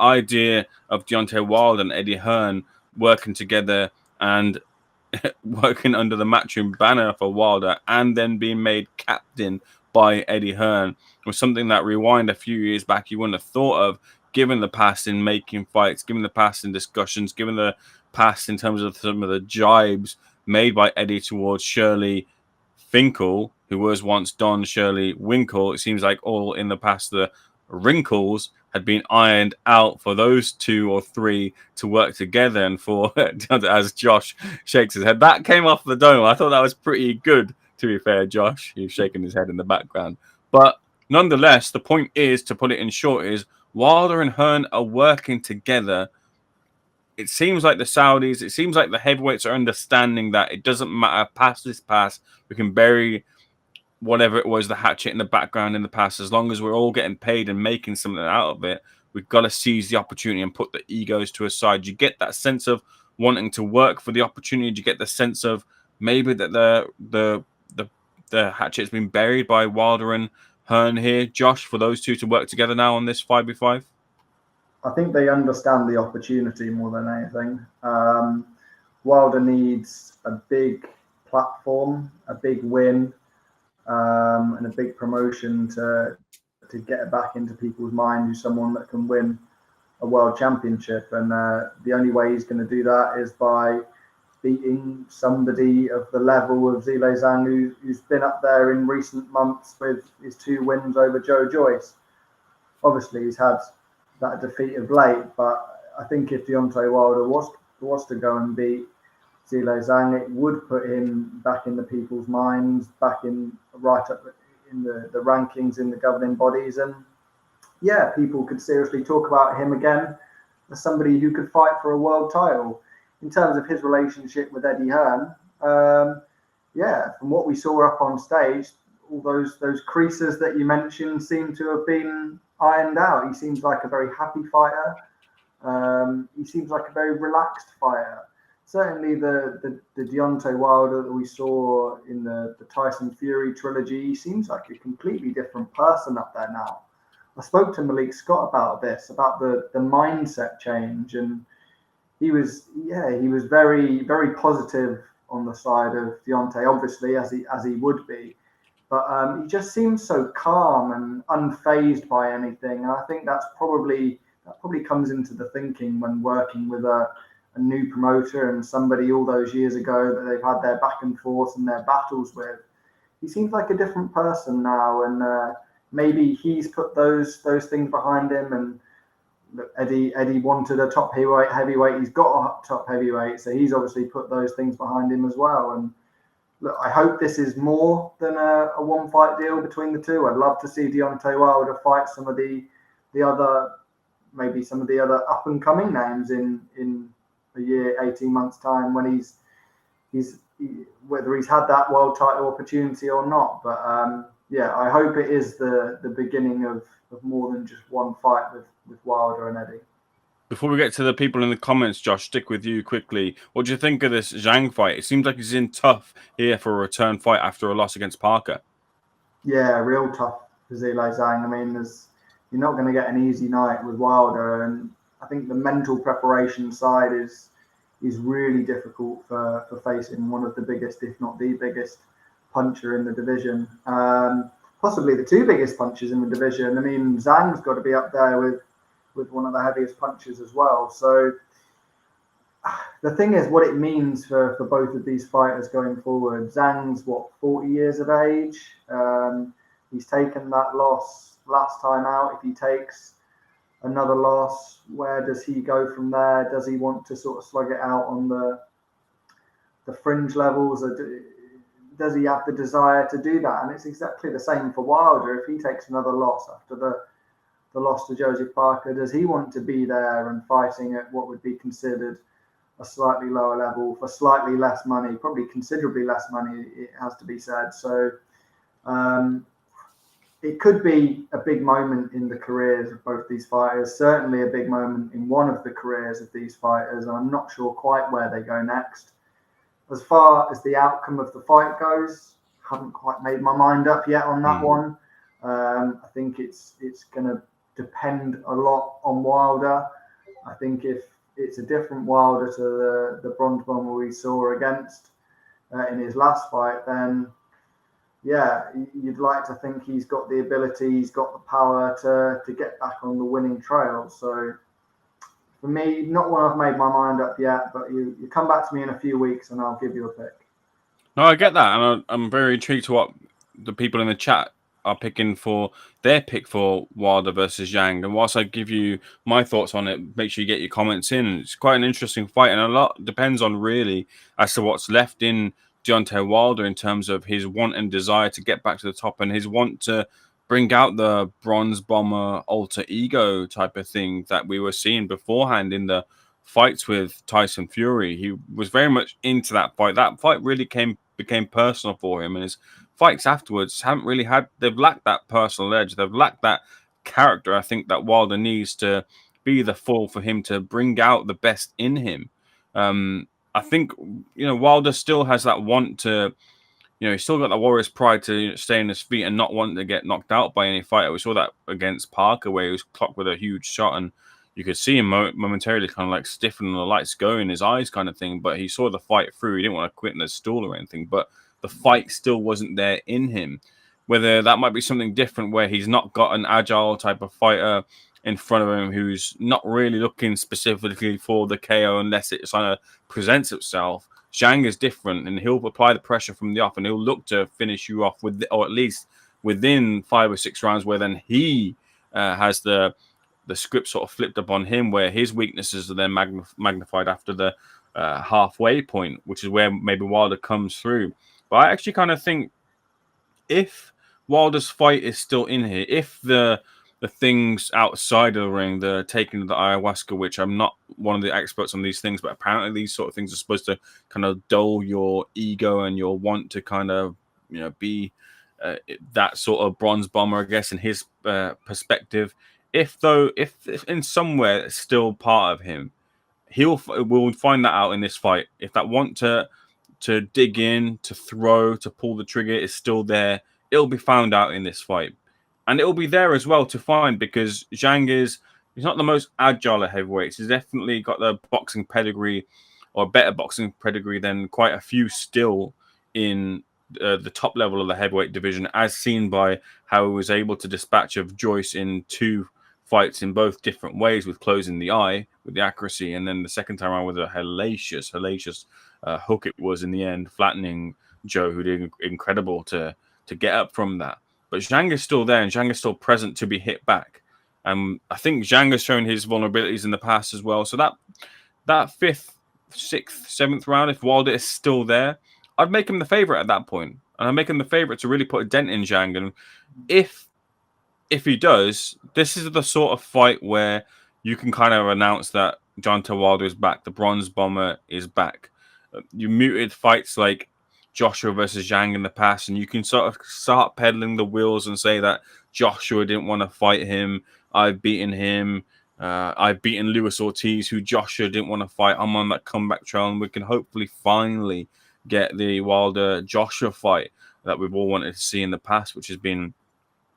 idea of Deontay Wilder and Eddie Hearn working together and working under the Matchroom banner for Wilder and then being made captain by Eddie Hearn was something that, rewind a few years back, you wouldn't have thought of, given the past in making fights, given the past in discussions, given the past in terms of some of the jibes made by Eddie towards Shirley Finkel, who was once Don Shirley Winkle. It seems like all in the past, the wrinkles had been ironed out for those two or three to work together. And for, as Josh shakes his head, that came off the dome. I thought that was pretty good, to be fair, Josh. He's shaking his head in the background. But nonetheless, the point is, to put it in short, is Wilder and Hearn are working together. It seems like the Saudis, it seems like the heavyweights are understanding that it doesn't matter, past this past, we can bury whatever it was, the hatchet in the background in the past, as long as we're all getting paid and making something out of it. We've got to seize the opportunity and put the egos to a side. You get that sense of wanting to work for the opportunity. You get the sense of maybe that the hatchet's been buried by Wilder and Hearn here, Josh, for those two to work together now on this 5v5. I think they understand the opportunity more than anything. Wilder needs a big platform, a big win, and a big promotion to get it back into people's mind, who's someone that can win a world championship. And the only way he's going to do that is by beating somebody of the level of Zhilei Zhang, who's been up there in recent months with his 2 wins over Joe Joyce. Obviously, he's had that defeat of late, but I think if Deontay Wilder was to go and beat Zhilei Zhang, it would put him back in the people's minds, back in right up in the rankings in the governing bodies, and yeah, people could seriously talk about him again as somebody who could fight for a world title. In terms of his relationship with Eddie Hearn, yeah, from what we saw up on stage, all those creases that you mentioned seem to have been ironed out. He seems like a very happy fighter. He seems like a very relaxed fighter. Certainly the Deontay Wilder that we saw in the Tyson Fury trilogy, he seems like a completely different person up there now. I spoke to Malik Scott about this, about the mindset change, and he was very, very positive on the side of Deontay, obviously, as he would be. But he just seems so calm and unfazed by anything. And I think that probably comes into the thinking when working with a new promoter and somebody all those years ago that they've had their back and forth and their battles with. He seems like a different person now, and maybe he's put those things behind him. And look, Eddie wanted a top heavyweight. He's got a top heavyweight, so he's obviously put those things behind him as well. And look, I hope this is more than a one-fight deal between the two. I'd love to see Deontay Wilder fight some of the other up-and-coming names in a year, 18 months' time, when he's whether he's had that world title opportunity or not. But yeah, I hope it is the beginning of more than just one fight with Wilder and Eddie. Before we get to the people in the comments, Josh, stick with you quickly. What do you think of this Zhang fight? It seems like he's in tough here for a return fight after a loss against Parker. Yeah, real tough for Zhilei Zhang. I mean, you're not going to get an easy night with Wilder, and I think the mental preparation side is really difficult for facing one of the biggest, if not the biggest, puncher in the division. Possibly the 2 biggest punchers in the division. I mean, Zhang's got to be up there with one of the heaviest punches as well. So the thing is, what it means for both of these fighters going forward. Zhang's 40 years of age. He's taken that loss last time out. If he takes another loss, where does he go from there? Does he want to sort of slug it out on the fringe levels? Or does he have the desire to do that? And it's exactly the same for Wilder. If he takes another loss after the loss to Joseph Parker, does he want to be there and fighting at what would be considered a slightly lower level for slightly less money, probably considerably less money, it has to be said. So it could be a big moment in the careers of both these fighters, certainly a big moment in one of the careers of these fighters, and I'm not sure quite where they go next. As far as the outcome of the fight goes, haven't quite made my mind up yet on that one. I think it's going to depend a lot on Wilder. I think if it's a different Wilder to the bronze bomber we saw against in his last fight, then yeah, you'd like to think he's got the ability, he's got the power to get back on the winning trail. So for me, not one I've made my mind up yet, but you come back to me in a few weeks and I'll give you a pick. No, I get that, and I'm very intrigued to what the people in the chat are picking for their pick for Wilder versus Zhang. And whilst I give you my thoughts on it, make sure you get your comments in. It's quite an interesting fight, and a lot depends on really as to what's left in Deontay Wilder in terms of his want and desire to get back to the top and his want to bring out the bronze bomber alter ego type of thing that we were seeing beforehand in the fights with Tyson Fury. He was very much into that fight. That fight really became personal for him, and his fights afterwards haven't really they've lacked that personal edge. They've lacked that character. I think that Wilder needs to be the full for him to bring out the best in him. I think, Wilder still has that want to, he's still got that warrior's pride to stay on his feet and not want to get knocked out by any fighter. We saw that against Parker where he was clocked with a huge shot and you could see him momentarily kind of like stiffen the lights go in his eyes kind of thing, but he saw the fight through. He didn't want to quit in the stool or anything, but the fight still wasn't there in him. Whether that might be something different where he's not got an agile type of fighter in front of him who's not really looking specifically for the KO unless it kind of presents itself. Zhang is different, and he'll apply the pressure from the off, and he'll look to finish you off with, or at least within 5 or 6 rounds, where then he has the script sort of flipped up on him, where his weaknesses are then magnified after the halfway point, which is where maybe Wilder comes through. But I actually kind of think if Wilder's fight is still in here, if the things outside of the ring, the taking of the ayahuasca, which I'm not one of the experts on these things, but apparently these sort of things are supposed to kind of dull your ego and your want to kind of, be that sort of bronze bomber, I guess, in his perspective. If in somewhere it's still part of him, we'll find that out in this fight. If that want to dig in, to throw, to pull the trigger is still there, it'll be found out in this fight. And it'll be there as well to find, because Zhang he's not the most agile of heavyweights. He's definitely got the boxing pedigree, or better boxing pedigree than quite a few still in the top level of the heavyweight division, as seen by how he was able to dispatch of Joyce in 2 fights in both different ways, with closing the eye with the accuracy, and then the second time around with a hellacious hook it was in the end, flattening Joe, who did incredible to get up from that. But Zhang is still there, and Zhang is still present to be hit back. I think Zhang has shown his vulnerabilities in the past as well. So that 5th, 6th, 7th round, if Wilder is still there, I'd make him the favorite at that point. And I'd make him the favorite to really put a dent in Zhang. And if he does, this is the sort of fight where you can kind of announce that Deontay Wilder is back. The bronze bomber is back. You muted fights like Joshua versus Zhang in the past, and you can sort of start peddling the wheels and say that Joshua didn't want to fight him. I've beaten him. I've beaten Luis Ortiz, who Joshua didn't want to fight. I'm on that comeback trail, and we can hopefully finally get the Wilder-Joshua fight that we've all wanted to see in the past, which has been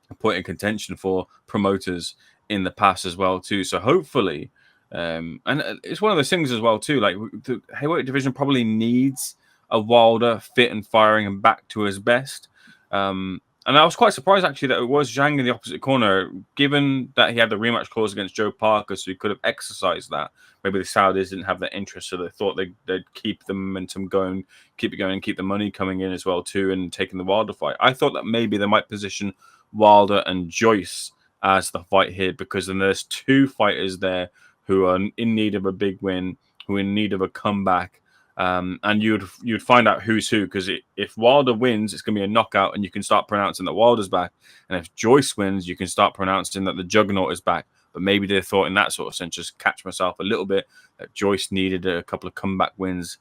a point of contention for promoters in the past as well too. So hopefully, and it's one of those things as well too, like the heavyweight division probably needs a Wilder fit and firing and back to his best. And I was quite surprised actually that it was Zhang in the opposite corner, given that he had the rematch clause against Joe Parker, so he could have exercised that. Maybe the Saudis didn't have that interest, so they thought they'd keep the momentum going, keep it going, keep the money coming in as well too, and taking the Wilder fight. I thought that maybe they might position Wilder and Joyce as the fight here, because then there's 2 fighters there who are in need of a big win, who are in need of a comeback. And you'd find out who's who, because if Wilder wins, it's going to be a knockout, and you can start pronouncing that Wilder's back. And if Joyce wins, you can start pronouncing that the Juggernaut is back. But maybe they thought in that sort of sense, just catch myself a little bit, that Joyce needed a couple of comeback wins,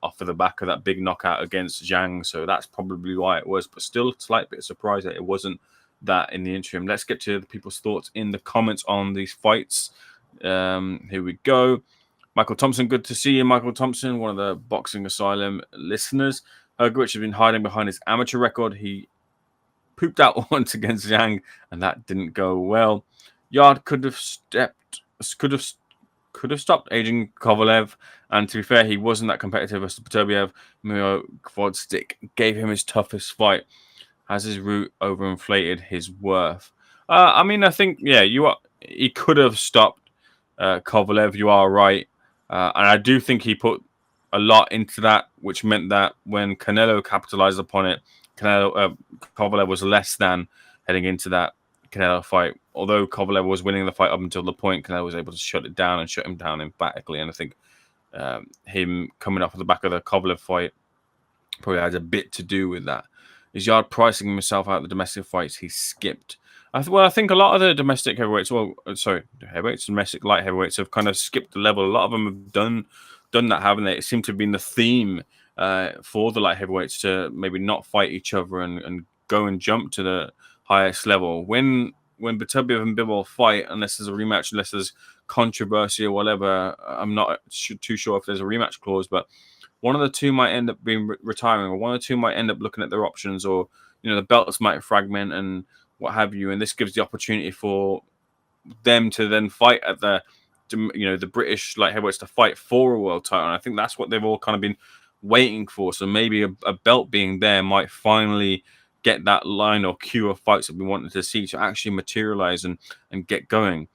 off of the back of that big knockout against Zhang. So that's probably why it was. But still, a slight bit of surprise that it wasn't that in the interim. Let's get to the people's thoughts in the comments on these fights. Here we go. Michael Thompson, good to see you, Michael Thompson, one of the Boxing Asylum listeners. Hrgovic has been hiding behind his amateur record. He pooped out once against Zhang, and that didn't go well. Yard could have could have stopped aging Kovalev. And to be fair, he wasn't that competitive as Beterbiev. Miro Gvozdyk gave him his toughest fight. Has his route overinflated his worth? I mean, I think, yeah, he could have stopped Kovalev. You are right. And I do think he put a lot into that, which meant that when Canelo capitalized upon it, Kovalev was less than heading into that Canelo fight. Although Kovalev was winning the fight up until the point, Canelo was able to shut it down and shut him down emphatically. And I think him coming off the back of the Kovalev fight probably has a bit to do with that. His yard pricing himself out of the domestic fights he skipped. I think a lot of the domestic heavyweights, domestic light heavyweights have kind of skipped the level. A lot of them have done that, haven't they? It seemed to have been the theme for the light heavyweights to maybe not fight each other and go and jump to the highest level. When Beterbiev and Bivol fight, unless there's a rematch, unless there's controversy or whatever, I'm not too sure if there's a rematch clause, but one of the two might end up being retiring, or one of the two might end up looking at their options, or the belts might fragment and what have you. And this gives the opportunity for them to then fight at the British light heavyweights to fight for a world title. And I think that's what they've all kind of been waiting for. So maybe a belt being there might finally get that line or queue of fights that we wanted to see to actually materialize and get going.